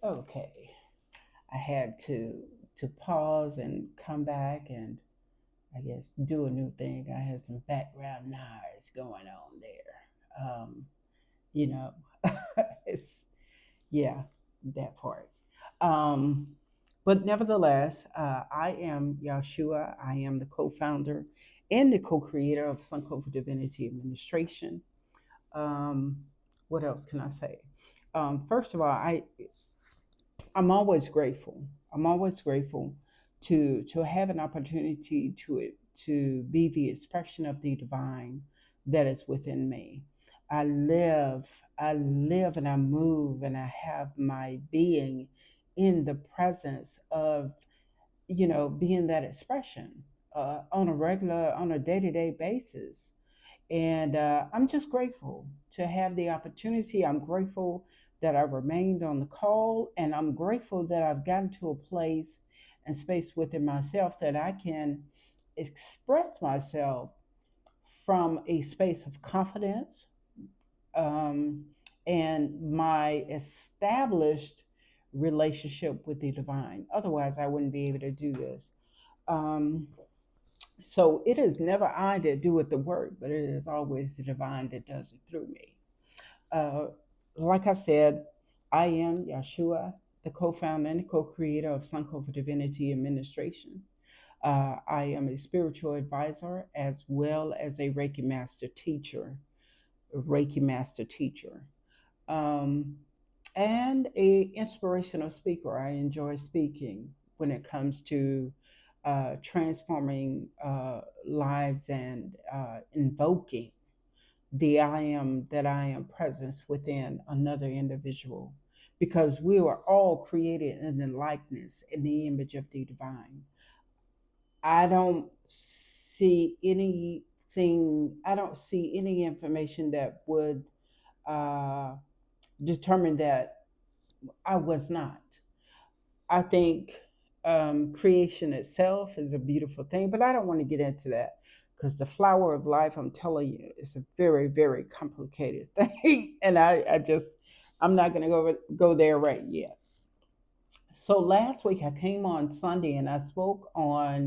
Okay, I had to pause and come back and I guess do a new thing. I had some background noise going on there. You know, it's yeah, that part. Um, but nevertheless, I am Yahshua. I am the co-founder and the co-creator of Suncover Divinity Administration. Um, what else can I say? First of all, I'm always grateful. I'm always grateful to have an opportunity to be the expression of the divine that is within me. I live, I live and I move and I have my being in the presence of, being that expression on a day-to-day basis. And I'm just grateful to have the opportunity. I'm grateful that I remained on the call, and I'm grateful that I've gotten to a place and space within myself that I can express myself from a space of confidence, um, and my established relationship with the divine. Otherwise, I wouldn't be able to do this. Um, so it is never I that doeth the work, but it is always the divine that does it through me. Uh, like I said, I am Yeshua, the co-founder and co-creator of Suncover Divinity Administration. I am a spiritual advisor as well as a Reiki master teacher, um, and a inspirational speaker. I enjoy speaking when it comes to transforming lives and invoking the I am that I am presence within another individual, because we were all created in the likeness and the image of the divine. I don't I don't see any information that would uh, determine that I was not. I think creation itself is a beautiful thing, but I don't want to get into that because the flower of life, I'm telling you, is a very, very complicated thing. And I'm not going to go there right yet. So last week I came on Sunday and I spoke a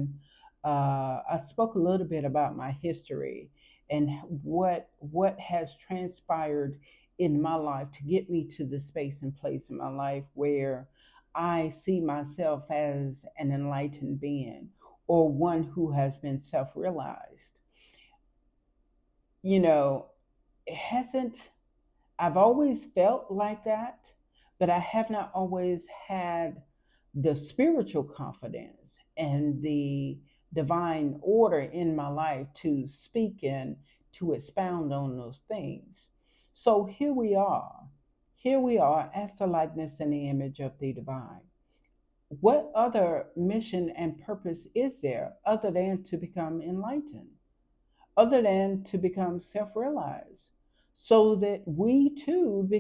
little bit about my history and what has transpired in my life to get me to the space and place in my life where I see myself as an enlightened being or one who has been self-realized. You know, it hasn't I've always felt like that, but I have not always had the spiritual confidence and the divine order in my life to speak and to expound on those things. So here we are. Here we are as the likeness and the image of the divine. What other mission and purpose is there other than to become enlightened? Other than to become self realized, so that we too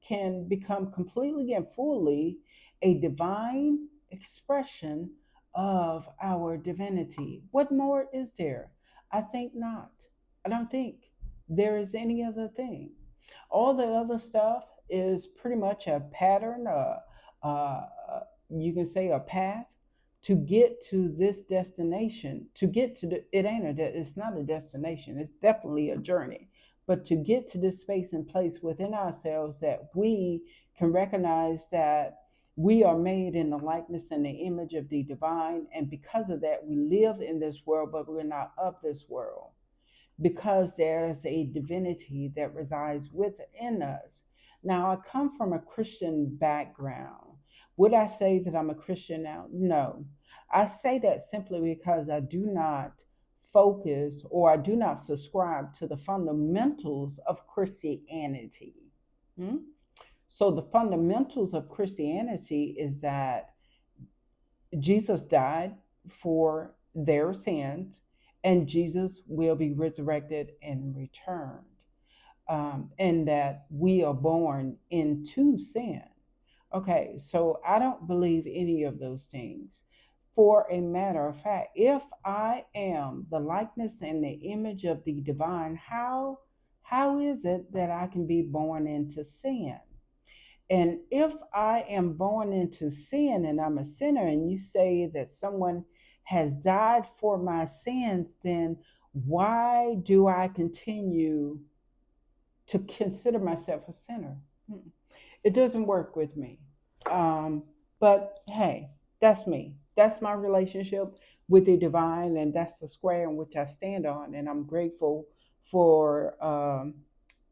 can become completely and fully a divine expression of our divinity. What more is there? I think not. I don't think there is any other thing. All the other stuff is pretty much a pattern, you can say a path to get to this destination. To get to it ain't it's not a destination, it's definitely a journey, but to get to this space and place within ourselves that we can recognize that we are made in the likeness and the image of the divine, and because of that we live in this world but we're not of this world, because there's a divinity that resides within us. Now, I come from a Christian background. Would I say that I'm a Christian now? No. I say that simply because I do not focus or I do not subscribe to the fundamentals of Christianity. Hmm? So, the fundamentals of Christianity is that Jesus died for their sins, and Jesus will be resurrected and returned, and that we are born into sin. Okay, so I don't believe any of those things. For a matter of fact, if I am the likeness and the image of the divine, how is it that I can be born into sin? And if I am born into sin and I'm a sinner, and you say that someone has died for my sins, then why do I continue to consider myself a sinner? It doesn't work with me. Um, but hey, that's me. That's my relationship with the divine, and that's the square in which I stand on. And I'm grateful for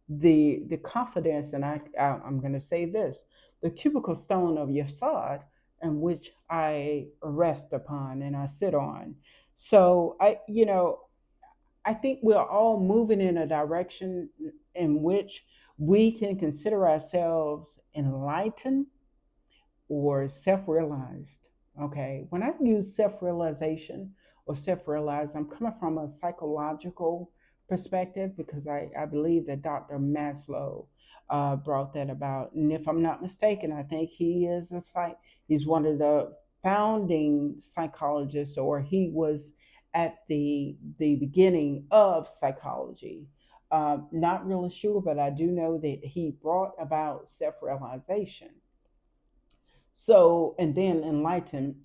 the confidence, and I'm going to say this: the cubicle stone of Yesod, in which I rest upon and I sit on. So I think we're all moving in a direction in which we can consider ourselves enlightened or self realized. Okay. When I use self realization or self realized, I'm coming from a psychological perspective because I believe that Dr. Maslow brought that about. And if I'm not mistaken, I think he's one of the founding psychologists, or he was at the beginning of psychology. Not really sure, but I do know that he brought about self realization. So, and then enlightenment,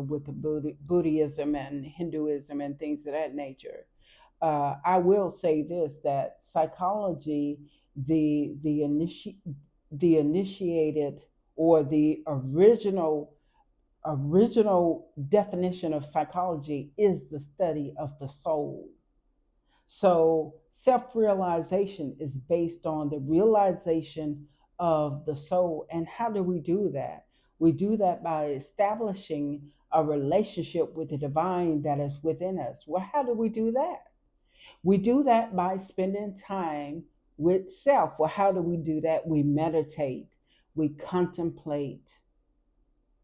with the Buddhism and Hinduism and things of that nature. I will say this: that psychology, the initiated, or the original definition of psychology is the study of the soul. So self realization is based on the realization of the soul. And how do we do that? We do that by establishing a relationship with the divine that is within us. Well, how do we do that? We do that by spending time with self. Well, how do we do that? We meditate, we contemplate,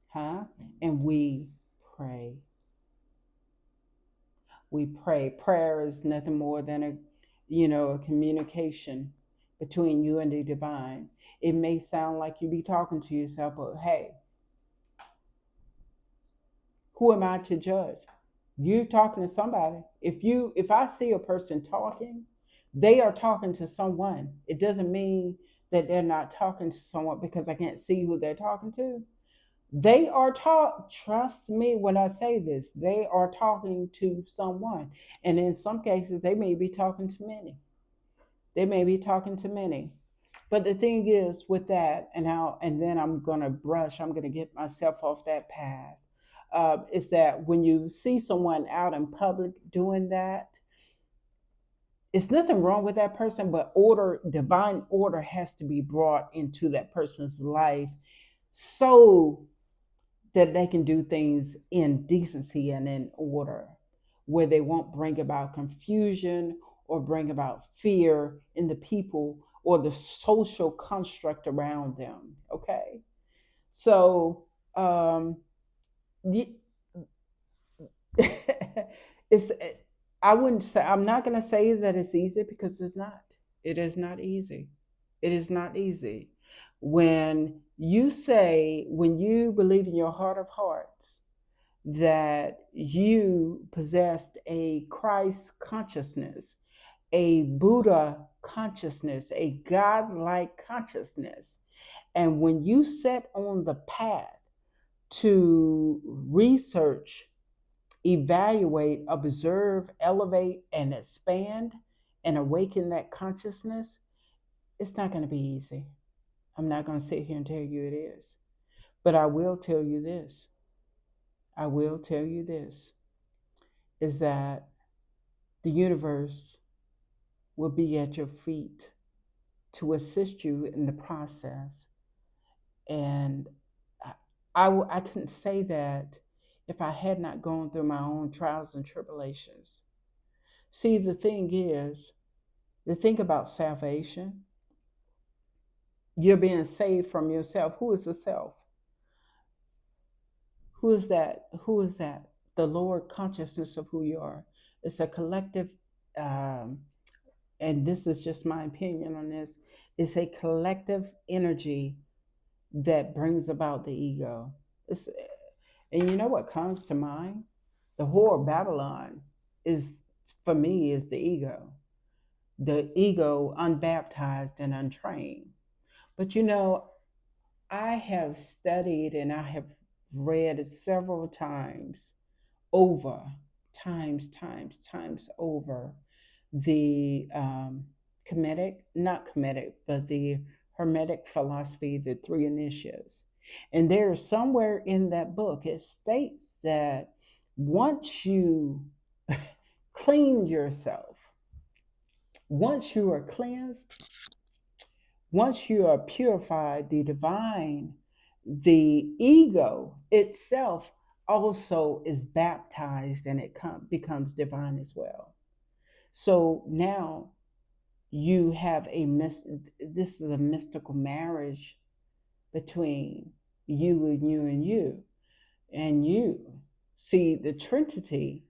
huh? And we pray. We pray. Prayer is nothing more than a communication between you and the divine. It may sound like you be talking to yourself, but hey, who am I to judge? You're talking to somebody. If I see a person talking, they are talking to someone. It doesn't mean that they're not talking to someone because I can't see who they're talking to. They are taught, trust me when I say this, they are talking to someone. And in some cases, they may be talking to many. They may be talking to many. But the thing is with that, and then I'm going to get myself off that path, is that when you see someone out in public doing that, it's nothing wrong with that person, but divine order has to be brought into that person's life so that they can do things in decency and in order, where they won't bring about confusion or bring about fear in the people or the social construct around them. Okay. So, y- it's, I wouldn't say, I'm not going to say that it's easy because it's not. It is not easy. It is not easy. When you believe in your heart of hearts that you possessed a Christ consciousness, a Buddha consciousness, a God-like consciousness. And when you set on the path to research, evaluate, observe, elevate, and expand and awaken that consciousness, it's not going to be easy. I'm not going to sit here and tell you it is. But I will tell you this. I will tell you this is that the universe will be at your feet to assist you in the process. And I couldn't say that if I had not gone through my own trials and tribulations. See, the thing about salvation, you're being saved from yourself. Who is the self? Who is that? Who is that? The Lord consciousness of who you are. It's a collective, um, and this is just my opinion on this. It's a collective energy that brings about the ego. It's, and you know what comes to mind? The whore of Babylon is, for me, is the ego unbaptized and untrained. But I have studied and I have read several times over, times over, the not Kemetic, but the Hermetic philosophy, the three initiates. And there, somewhere in that book, it states that once you clean yourself, once you are cleansed, once you are purified, the divine, the ego itself also is baptized and it becomes divine as well. So now you have this is a mystical marriage between you and you and you and you. See, the Trinity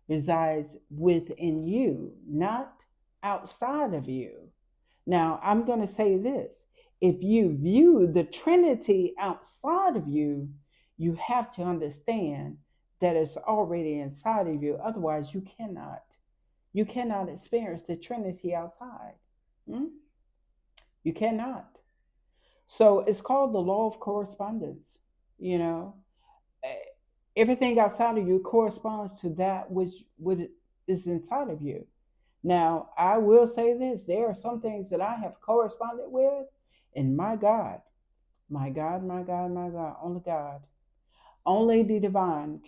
resides within you, not outside of you. Now, I'm going to say this. If you view the Trinity outside of you, you have to understand that it's already inside of you. Otherwise, you cannot experience the Trinity outside. Hmm? You cannot. So it's called the law of correspondence. You know, Eh, everything outside of you corresponds to that which is inside of you. Now, I will say this: there are some things that I have corresponded with, and my God, my God, my God, my God, only the divine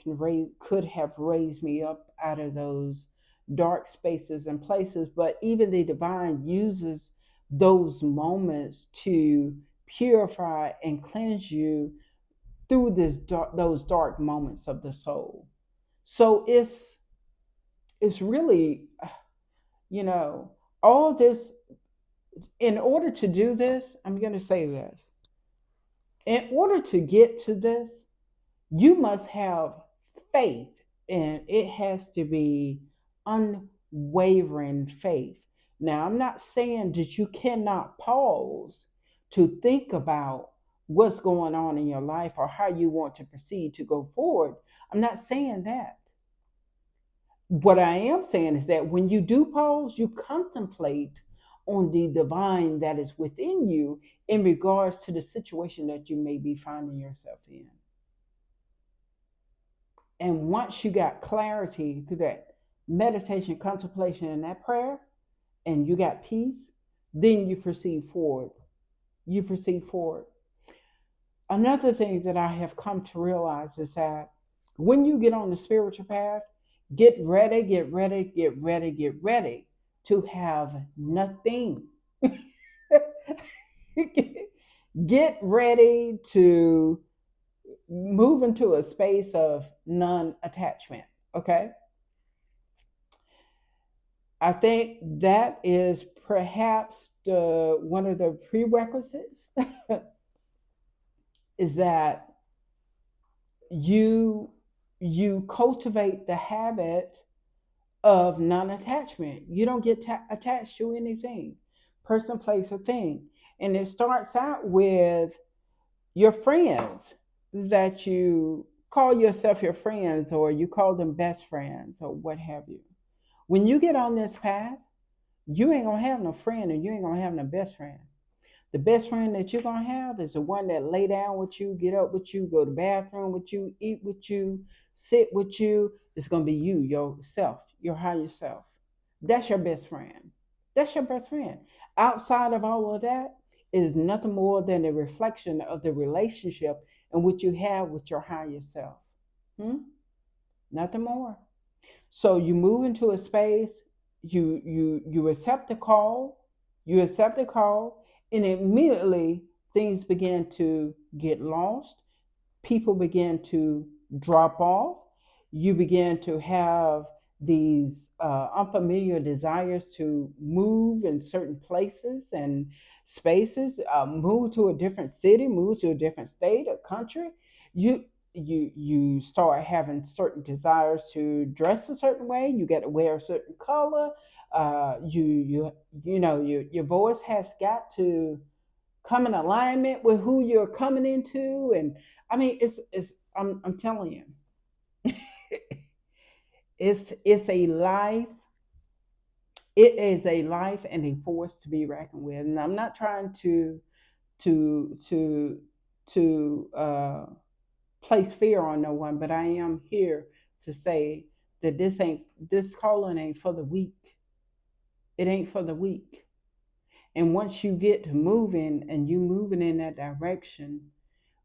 could have raised me up out of those dark spaces and places. But even the divine uses those moments to purify and cleanse you through those dark moments of the soul. So it's really, you know, all this. In order to do this, I'm going to say this. In order to get to this, you must have faith, and it has to be unwavering faith. Now, I'm not saying that you cannot pause to think about what's going on in your life or how you want to proceed to go forward. I'm not saying that. What I am saying is that when you do pause, you contemplate on the divine that is within you in regards to the situation that you may be finding yourself in. And once you got clarity through that meditation, contemplation, and that prayer, and you got peace, then you proceed forward. You proceed forward. Another thing that I have come to realize is that when you get on the spiritual path, get ready, get ready, get ready, get ready to have nothing. Get ready to move into a space of non attachment. Okay. I think that is perhaps one of the prerequisites is that you you cultivate the habit of non-attachment. You don't get attached to anything, person, place, or thing. And it starts out with your friends that you call yourself your friends, or you call them best friends, or what have you. When you get on this path, you ain't gonna have no friend, and you ain't gonna have no best friend. The best friend that you're gonna have is the one that lay down with you, get up with you, go to the bathroom with you, eat with you, sit with you. It's gonna be you, yourself, your higher self. That's your best friend. That's your best friend. Outside of all of that, it is nothing more than a reflection of the relationship in which you have with your higher self. Hmm? Nothing more. So you move into a space, you accept the call, you accept the call, and immediately things begin to get lost. People begin to drop off. You begin to have these unfamiliar desires to move in certain places and spaces, move to a different city, move to a different state or country. You start having certain desires to dress a certain way. You get to wear a certain color. Your voice has got to come in alignment with who you're coming into. And I mean, I'm telling you, it's a life It is a life and a force to be reckoned with. And I'm not trying to to to place fear on no one, but I am here to say that this calling ain't for the weak. It ain't for the weak. And once you get to moving and you moving in that direction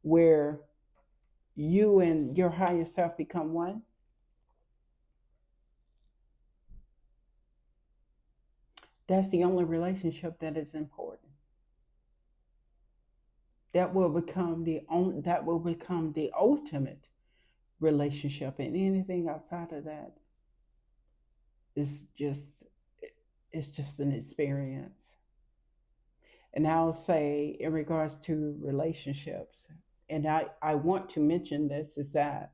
where you and your higher self become one, that's the only relationship that is important. That will become the ultimate relationship, and anything outside of that is just it's just an experience. And I'll say in regards to relationships, and I want to mention this, is that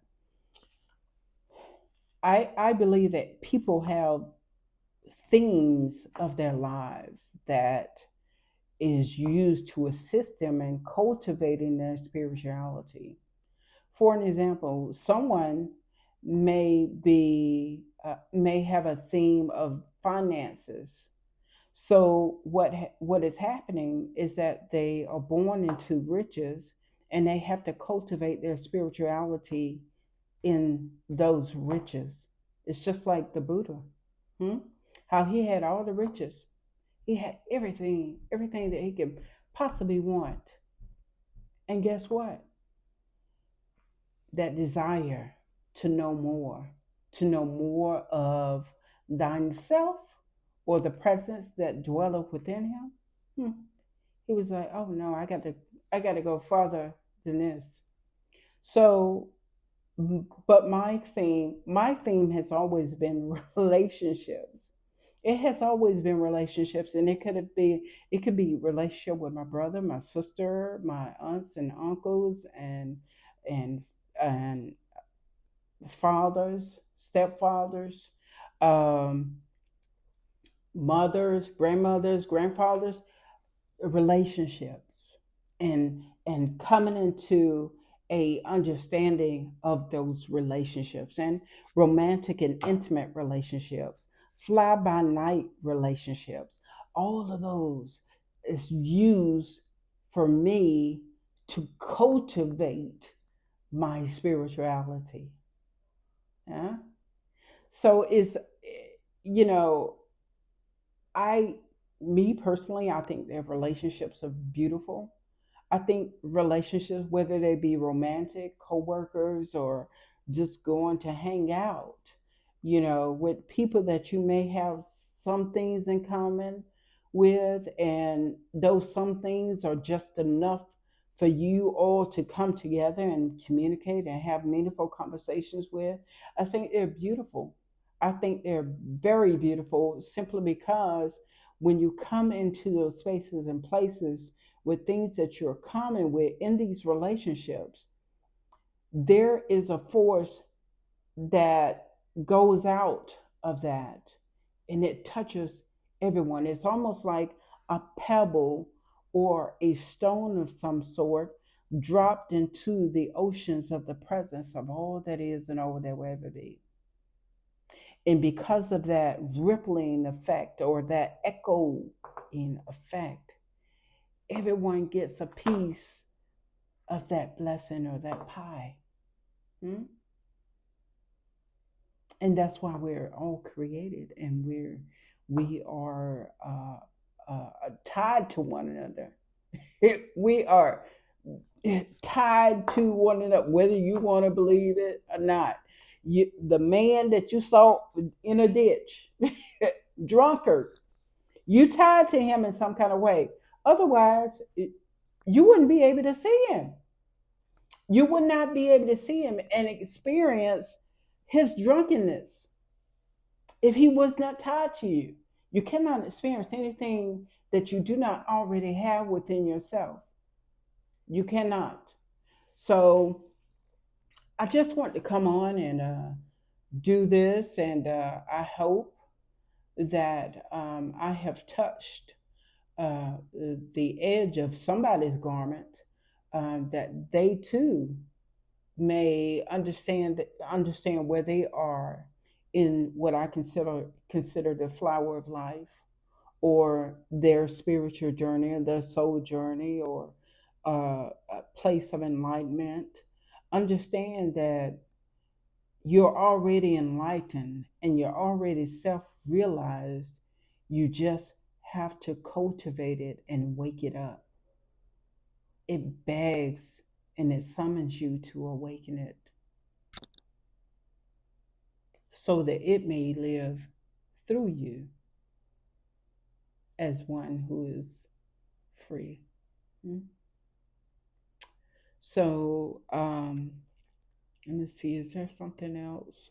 I believe that people have themes of their lives that is used to assist them in cultivating their spirituality. For an example, someone may have a theme of finances. So what is happening is that they are born into riches, and they have to cultivate their spirituality in those riches. It's just like the Buddha, hmm? How he had all the riches. He had everything that he could possibly want. And guess what? That desire to know more of thine self, or the presence that dwelleth within him. Hmm. He was like, oh no, I got to go farther than this. So, but my theme has always been relationships. It has always been relationships, and it could be relationship with my brother, my sister, my aunts and uncles, and and fathers, stepfathers, um, mothers, grandmothers, grandfathers, relationships, and coming into a understanding of those relationships, and romantic and intimate relationships, fly by night relationships. All of those is used for me to cultivate my spirituality. Yeah. So is you know, I me personally, I think that relationships are beautiful. I think relationships, whether they be romantic, coworkers, or just going to hang out, with people that you may have some things in common with, and those some things are just enough for you all to come together and communicate and have meaningful conversations with. I think they're beautiful. I think they're very beautiful simply because when you come into those spaces and places with things that you're common with in these relationships, there is a force that goes out of that, and it touches everyone. It's almost like a pebble or a stone of some sort dropped into the oceans of the presence of all that is and all that will ever be. And because of that rippling effect, or that echoing effect, everyone gets a piece of that blessing or that pie. Hmm? And that's why we're all created, and we are tied to one another. We are tied to one another, whether you want to believe it or not. The man that you saw in a ditch, drunkard, you tied to him in some kind of way. Otherwise, you wouldn't be able to see him. You would not be able to see him and experience his drunkenness if he was not tied to you. You cannot experience anything that you do not already have within yourself. You cannot. So I just want to come on and do this, and I hope that I have touched the edge of somebody's garment, that they too may understand where they are in what I consider the flower of life, or their spiritual journey, or their soul journey, or a place of enlightenment, understand that you're already enlightened and you're already self realized. You just have to cultivate it and wake it up. It begs and it summons you to awaken it so that it may live through you as one who is free. Mm. So, let me see, is there something else?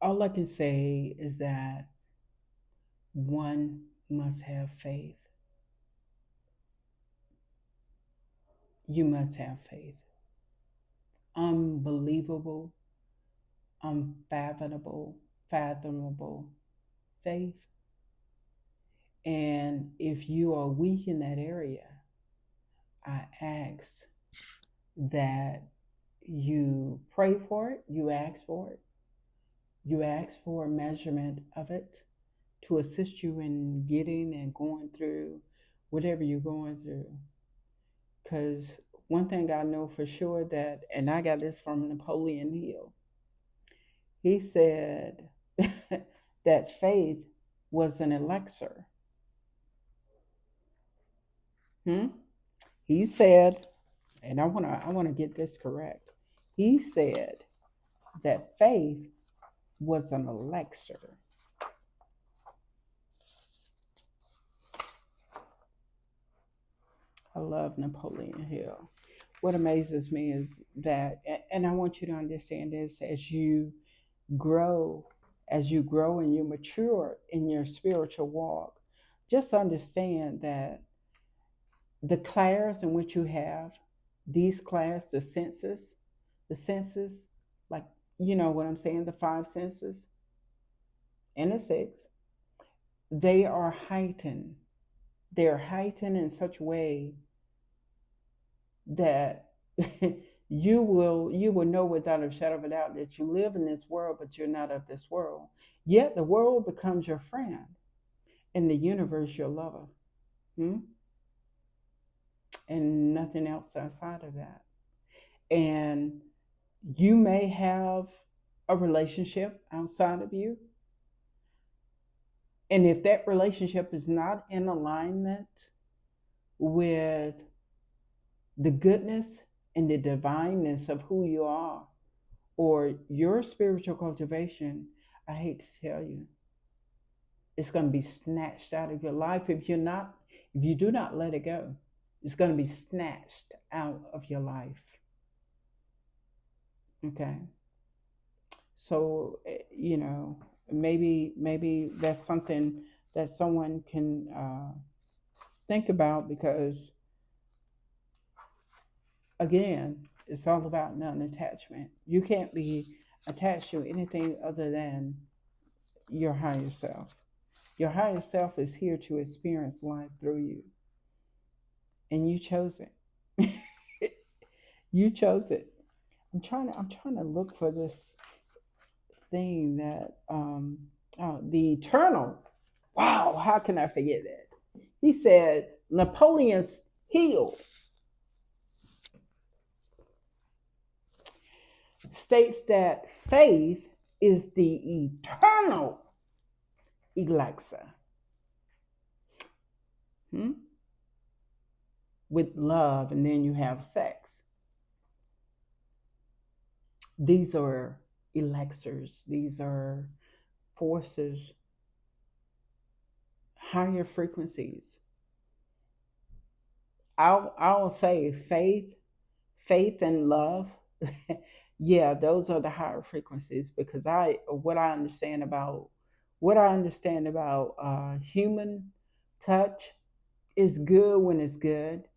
All I can say is that one must have faith. You must have faith. Unbelievable, unfathomable, fathomable faith. And if you are weak in that area, I ask that you pray for it, you ask for it, you ask for a measurement of it to assist you in getting and going through whatever you're going through. Because one thing I know for sure that, and I got this from Napoleon Hill, he said that faith was an elixir. Hmm? He said, and I wanna get this correct. He said that faith was an elixir. I love Napoleon Hill. What amazes me is that, and I want you to understand this, grow, as you grow and you mature in your spiritual walk, just understand that the clairs in which you have, these clairs, the senses, like, you know what I'm saying, the five senses and the six, they are heightened. They're heightened in such a way that you will know without a shadow of a doubt that you live in this world, but you're not of this world. Yet the world becomes your friend, and the universe your lover, hmm? And nothing else outside of that. And you may have a relationship outside of you, and if that relationship is not in alignment with the goodness and the divineness of who you are, or your spiritual cultivation, I hate to tell you, it's going to be snatched out of your life if you do not let it go. It's going to be snatched out of your life. Okay. So, maybe that's something that someone can think about, because again, it's all about non-attachment. You can't be attached to anything other than your higher self. Your higher self is here to experience life through you, and you chose it. You chose it. I'm trying to look for this thing that the eternal. Wow, how can I forget that? He said Napoleon's Hill states that faith is the eternal elixir. Hmm? With love, and then you have sex. These are elixirs, these are forces, higher frequencies. I'll say faith and love. Yeah, those are the higher frequencies, because I what I understand about human touch is good when it's good,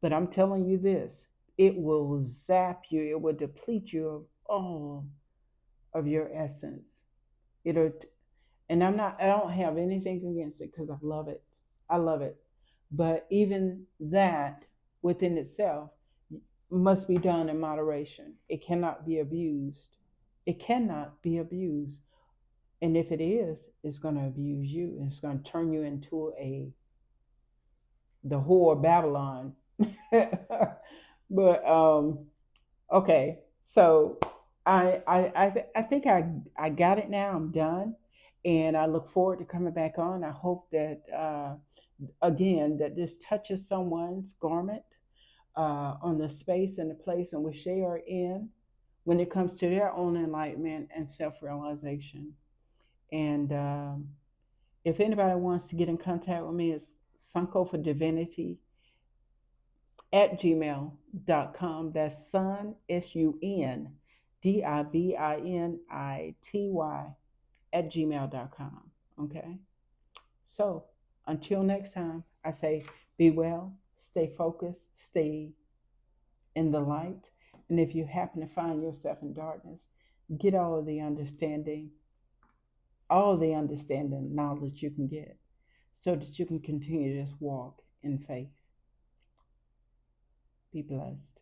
but I'm telling you this, it will zap you, it will deplete you of all of your essence. It'll, and I don't have anything against it, because I love it. I love it. But even that within itself must be done in moderation. It cannot be abused. It cannot be abused. And if it is, it's going to abuse you, and it's going to turn you into a the whore of Babylon. But okay, so I think I got it now. I'm done, and I look forward to coming back on. I hope that again that this touches someone's garment on the space and the place in which they are in when it comes to their own enlightenment and self realization. And if anybody wants to get in contact with me, it's Sunko for Divinity at gmail.com. That's Sun, SUNDIVINITY at gmail.com. Okay. So until next time, I say be well, stay focused, stay in the light. And if you happen to find yourself in darkness, get all the understanding knowledge you can get so that you can continue this walk in faith. Be blessed.